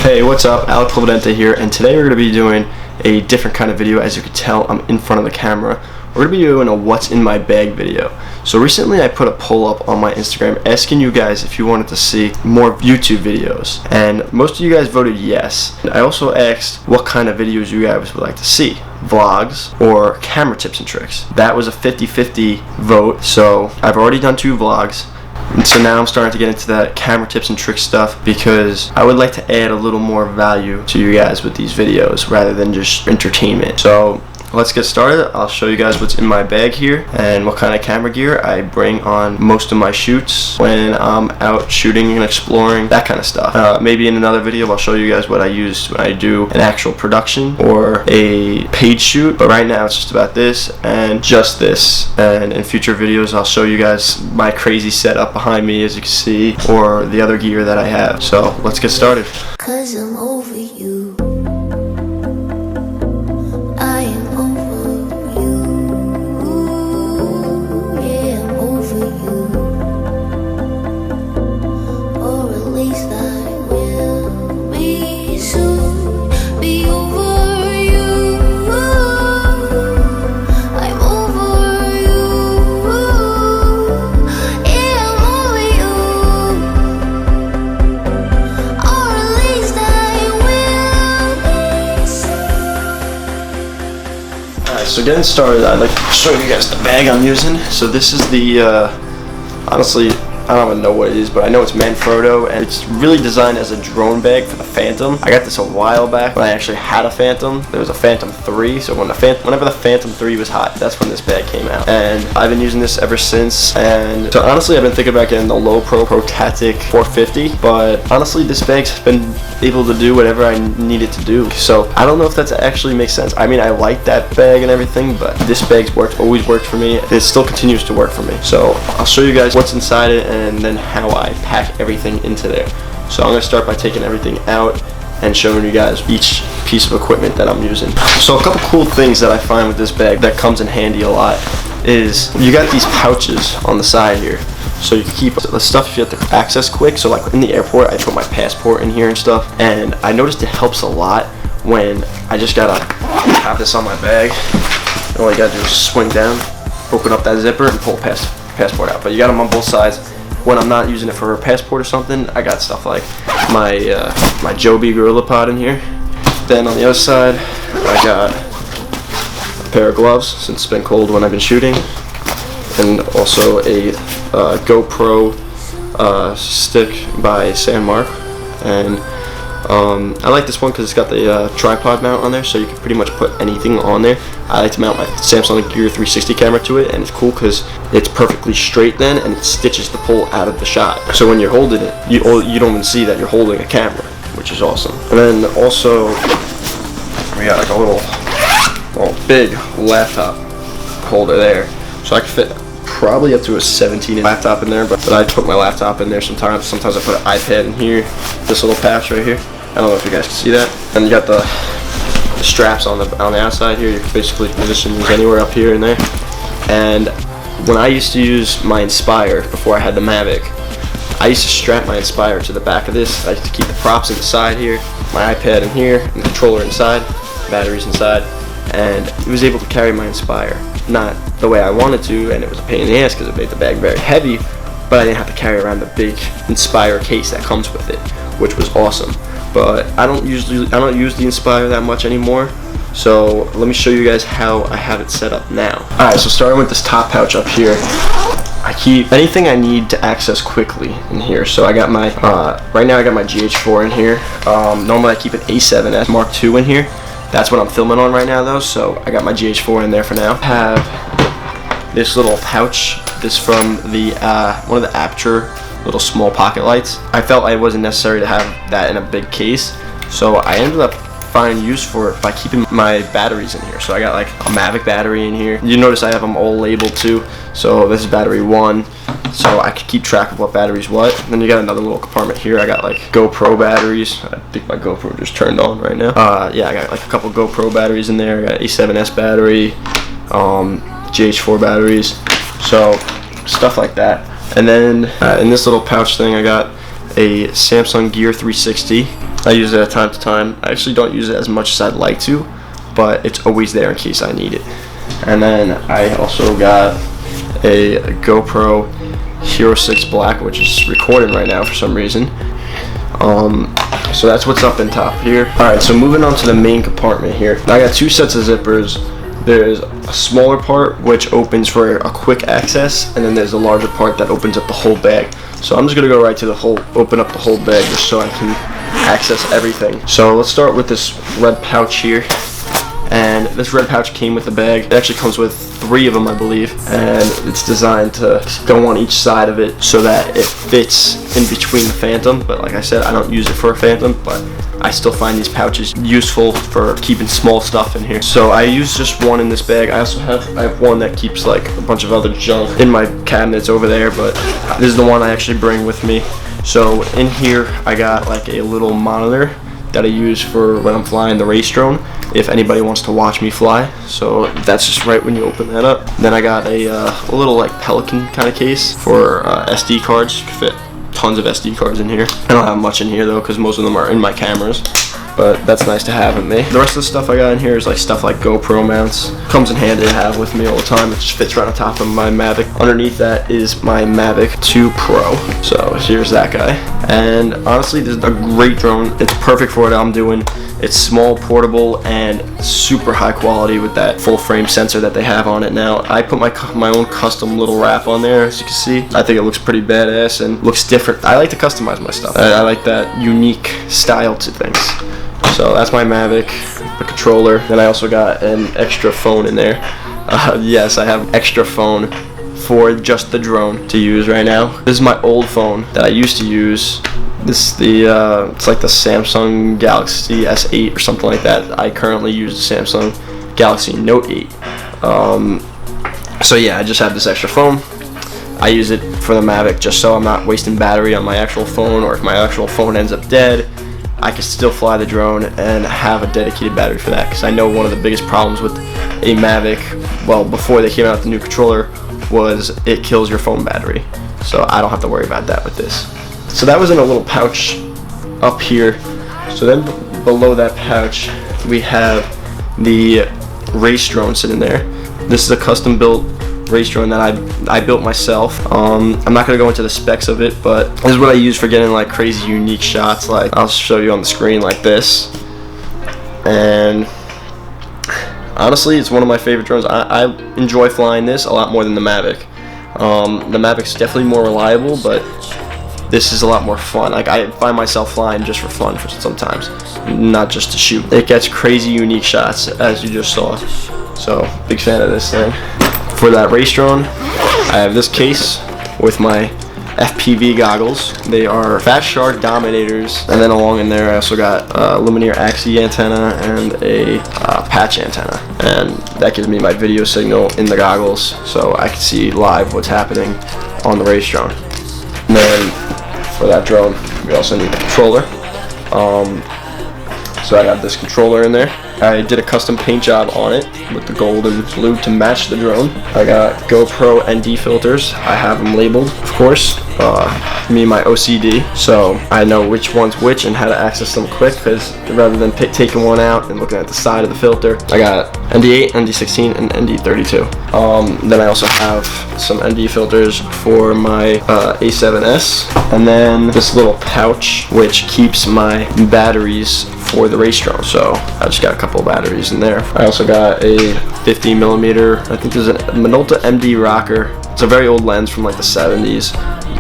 Hey, what's up? Alec Pulvidente here, and today we're going to be doing a different kind of video. As you can tell, I'm in front of the camera. We're going to be doing a what's in my bag video. So recently I put a poll up on my Instagram asking you guys if you wanted to see more YouTube videos, and most of you guys voted yes. And I also asked what kind of videos you guys would like to see, vlogs or camera tips and tricks. That was a 50-50 vote, so I've already done 2 vlogs. And so now I'm starting to get into that camera tips and tricks stuff because I would like to add a little more value to you guys with these videos rather than just entertainment. So let's get started. I'll show you guys what's in my bag here and what kind of camera gear I bring on most of my shoots when I'm out shooting and exploring, that kind of stuff. Maybe in another video I'll show you guys what I use when I do an actual production or a paid shoot, but right now it's just about this and just this. And in future videos I'll show you guys my crazy setup behind me, as you can see, or the other gear that I have. So let's get started. 'Cause I'm over you. So getting started, I'd like to show you guys the bag I'm using. So this is the, honestly, I don't even know what it is, but I know it's Manfrotto, and it's really designed as a drone bag for the Phantom. I got this a while back when I actually had a Phantom. There was a Phantom 3, so whenever the Phantom 3 was hot, that's when this bag came out. And I've been using this ever since, and so honestly I've been thinking about getting the Low Pro Tactic 450, but honestly this bag's been able to do whatever I need it to do. So I don't know if that actually makes sense. I mean, I like that bag and everything, but this bag's always worked for me. It still continues to work for me. So I'll show you guys what's inside it and then how I pack everything into there. So I'm going to start by taking everything out and showing you guys each piece of equipment that I'm using. So a couple cool things that I find with this bag that comes in handy a lot is you got these pouches on the side here. So you can keep the stuff if you have to access quick. So like in the airport, I put my passport in here and stuff. And I noticed it helps a lot when I just gotta have this on my bag. And all you gotta do is swing down, open up that zipper, and pull passport out. But you got them on both sides. When I'm not using it for a passport or something, I got stuff like my Joby Gorilla Pod in here. Then on the other side, I got a pair of gloves since it's been cold when I've been shooting, and also a GoPro stick by San Mark. And I like this one because it's got the tripod mount on there, so you can pretty much put anything on there. I like to mount my Samsung Gear 360 camera to it, and it's cool because it's perfectly straight then, and it stitches the pole out of the shot. So when you're holding it, you don't even see that you're holding a camera, which is awesome. And then also we got like a little big laptop holder there, so I can fit probably up to a 17-inch laptop in there, but I put my laptop in there sometimes. Sometimes I put an iPad in here, this little pouch right here. I don't know if you guys can see that. And you got the straps on the outside here. You can basically position these anywhere up here and there. And when I used to use my Inspire before I had the Mavic, I used to strap my Inspire to the back of this. I used to keep the props inside here, my iPad in here, and the controller inside, batteries inside, and it was able to carry my Inspire. Not the way I wanted to, and it was a pain in the ass because it made the bag very heavy, but I didn't have to carry around the big Inspire case that comes with it, which was awesome. But I don't use the Inspire that much anymore, so let me show you guys how I have it set up now. Alright, so starting with this top pouch up here, I keep anything I need to access quickly in here. So I got my right now I got my GH4 in here. Normally I keep an A7S Mark II in here. That's what I'm filming on right now though, so I got my GH4 in there for now. I have this little pouch. This from the one of the Aperture little small pocket lights. I felt it wasn't necessary to have that in a big case, so I ended up finding use for it by keeping my batteries in here. So I got like a Mavic battery in here. You notice I have them all labeled too. So this is battery 1, so I could keep track of what battery's what. And then you got another little compartment here. I got like GoPro batteries. I think my GoPro just turned on right now. Yeah, I got like a couple GoPro batteries in there. I got A7S battery, GH4 batteries, so stuff like that. And then in this little pouch thing, I got a Samsung Gear 360 I use it time to time. I actually don't use it as much as I'd like to, but it's always there in case I need it. And then I also got a GoPro Hero 6 Black, which is recording right now for some reason. So that's what's up in top here. Alright, so moving on to the main compartment here. I got two sets of zippers. There's a smaller part which opens for a quick access, and then there's a larger part that opens up the whole bag. So I'm just gonna go right to the whole, open up the whole bag just so I can access everything. So let's start with this red pouch here. And this red pouch came with the bag. It actually comes with 3 of them, I believe, and it's designed to go on each side of it so that it fits in between the Phantom. But like I said, I don't use it for a Phantom, but I still find these pouches useful for keeping small stuff in here. So I use just one in this bag. I have one that keeps like a bunch of other junk in my cabinets over there, but this is the one I actually bring with me. So in here I got like a little monitor that I use for when I'm flying the race drone, if anybody wants to watch me fly. So that's just right when you open that up. Then I got a little like Pelican kind of case for SD cards. You can fit tons of SD cards in here. I don't have much in here though, because most of them are in my cameras, but that's nice to have with me. The rest of the stuff I got in here is like stuff like GoPro mounts. Comes in handy to have with me all the time. It just fits right on top of my Mavic. Underneath that is my Mavic 2 Pro. So here's that guy. And honestly, this is a great drone. It's perfect for what I'm doing. It's small, portable, and super high quality with that full frame sensor that they have on it now. I put my own custom little wrap on there, as you can see. I think it looks pretty badass and looks different. I like to customize my stuff. I like that unique style to things. So that's my Mavic, the controller. Then I also got an extra phone in there. Yes, I have an extra phone for just the drone to use right now. This is my old phone that I used to use. It's like the Samsung Galaxy S8 or something like that. I currently use the Samsung Galaxy Note 8. So yeah, I just have this extra phone. I use it for the Mavic just so I'm not wasting battery on my actual phone, or if my actual phone ends up dead, I can still fly the drone and have a dedicated battery for that. Because I know one of the biggest problems with a Mavic, well, before they came out with the new controller, was it kills your phone battery. So I don't have to worry about that with this. So that was in a little pouch up here. So then below that pouch we have the race drone sitting there. This is a custom built race drone that I built myself. I'm not going to go into the specs of it, but this is what I use for getting like crazy unique shots. Like I'll show you on the screen like this. And honestly, it's one of my favorite drones. I enjoy flying this a lot more than the Mavic. The Mavic's definitely more reliable, but this is a lot more fun. Like I find myself flying just for fun for sometimes, not just to shoot. It gets crazy unique shots, as you just saw. So big fan of this thing. For that race drone, I have this case with my FPV goggles. They are Fast Shark Dominators, and then along in there I also got a Lumineer Axie antenna and a patch antenna, and that gives me my video signal in the goggles so I can see live what's happening on the race drone. And then for that drone we also need a controller. So I got this controller in there. I did a custom paint job on it with the gold and blue to match the drone. I got GoPro ND filters. I have them labeled, of course. Me and my OCD, so I know which one's which and how to access them quick, because rather than taking one out and looking at the side of the filter, I got ND8, ND16, and ND32. Then I also have some ND filters for my A7S, and then this little pouch which keeps my batteries for the race drone. So I just got a couple of batteries in there. I also got a 50mm, I think there's a Minolta MD rocker. It's a very old lens from like the 70s.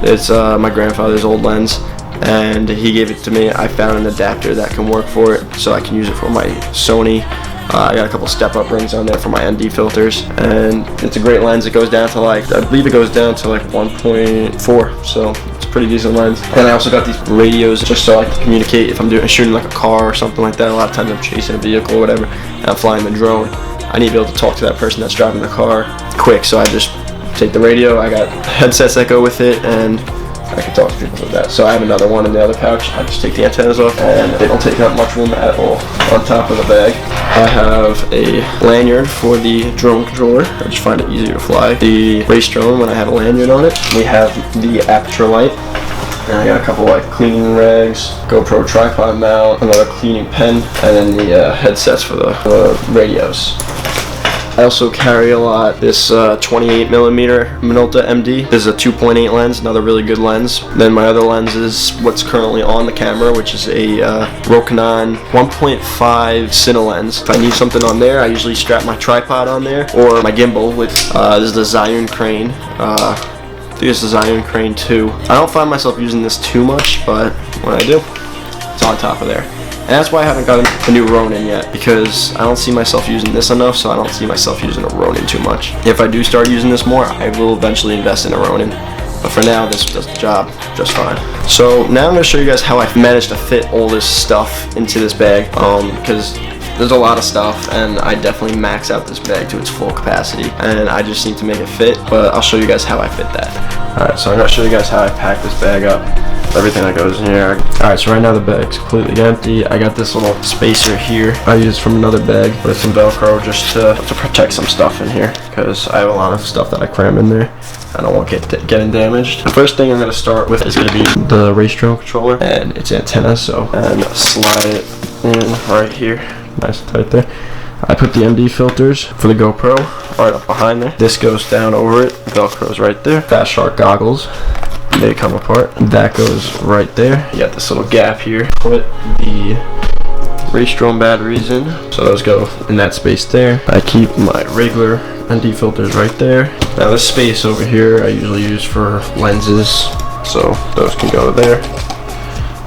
It's my grandfather's old lens, and he gave it to me. I found an adapter that can work for it, so I can use it for my Sony. I got a couple step-up rings on there for my ND filters, and it's a great lens. It goes down to like, I believe it goes down to like 1.4, so it's a pretty decent lens. And I also got these radios just so I can communicate if I'm shooting like a car or something like that. A lot of times I'm chasing a vehicle or whatever, and I'm flying the drone. I need to be able to talk to that person that's driving the car quick, so I just take the radio. I got headsets that go with it, and I can talk to people with that. So I have another one in the other pouch. I just take the antennas off, and they don't take up much room at all on top of the bag. I have a lanyard for the drone controller. I just find it easier to fly the race drone when I have a lanyard on it. We have the aperture light. And I got a couple like cleaning rags, GoPro tripod mount, another cleaning pen, and then the headsets for the radios. I also carry a lot this 28mm Minolta MD. This is a 2.8 lens, another really good lens. Then my other lens is what's currently on the camera, which is a Rokinon 1.5 Cine lens. If I need something on there, I usually strap my tripod on there or my gimbal with this is the Zhiyun Crane. I think it's the Zhiyun Crane 2. I don't find myself using this too much, but when I do, it's on top of there. And that's why I haven't gotten a new Ronin yet, because I don't see myself using this enough, so I don't see myself using a Ronin too much. If I do start using this more, I will eventually invest in a Ronin. But for now, this does the job just fine. So now I'm going to show you guys how I've managed to fit all this stuff into this bag, because there's a lot of stuff, and I definitely max out this bag to its full capacity, and I just need to make it fit, but I'll show you guys how I fit that. Alright, so I'm going to show you guys how I pack this bag up. Everything that goes in here. Alright, so right now the bag's completely empty. I got this little spacer here. I use from another bag with some Velcro just to protect some stuff in here, because I have a lot of stuff that I cram in there. I don't want it getting damaged. The first thing I'm going to start with is going to be the race drone controller and its antenna. And slide it in right here. Nice and tight there. I put the MD filters for the GoPro right up behind there. This goes down over it. Velcro's right there. Fast Shark goggles. They come apart. That goes right there. You got this little gap here. Put the race drone batteries in. So those go in that space there. I keep my regular ND filters right there. Now this space over here I usually use for lenses, so those can go there.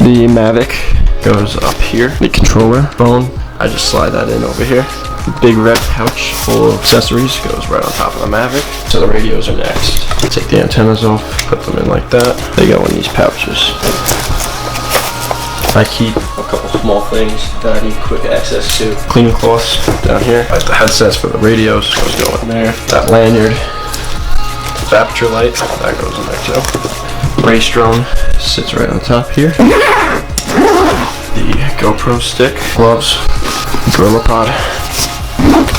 The Mavic goes up here. The controller phone, I just slide that in over here. The big red pouch full of accessories goes right on top of the Mavic. So the radios are next. Take the antennas off, put them in like that. They go in these pouches. I keep a couple small things that I need quick access to. Cleaning cloths down here. I have the headsets for the radios, those go in there. That lanyard, the aperture light, that goes in there too. Race drone sits right on top here. The GoPro stick, gloves, Gorilla Pod,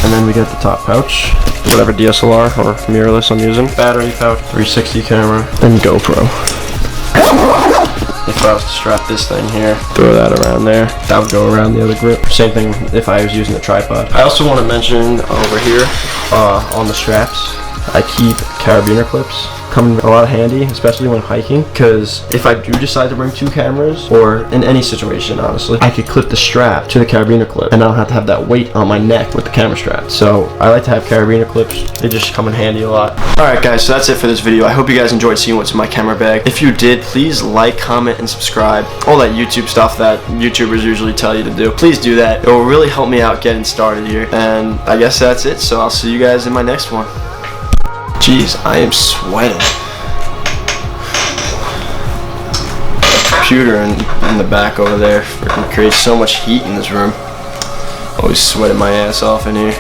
and then we got the top pouch, whatever DSLR or mirrorless I'm using. Battery pouch, 360 camera, and GoPro. If I was to strap this thing here, throw that around there, that would go around the other grip. Same thing if I was using the tripod. I also want to mention over here, on the straps, I keep carabiner clips. Come a lot handy, especially when hiking, because if I do decide to bring two cameras, or in any situation honestly, I could clip the strap to the carabiner clip and I don't have to have that weight on my neck with the camera strap. So I like to have carabiner clips. They just come in handy a lot. Alright guys, so that's it for this video. I hope you guys enjoyed seeing what's in my camera bag. If you did, please like, comment, and subscribe. All that YouTube stuff that YouTubers usually tell you to do. Please do that. It will really help me out getting started here. And I guess that's it, so I'll see you guys in my next one. Jeez, I am sweating. The computer in the back over there freaking creates so much heat in this room. Always sweating my ass off in here.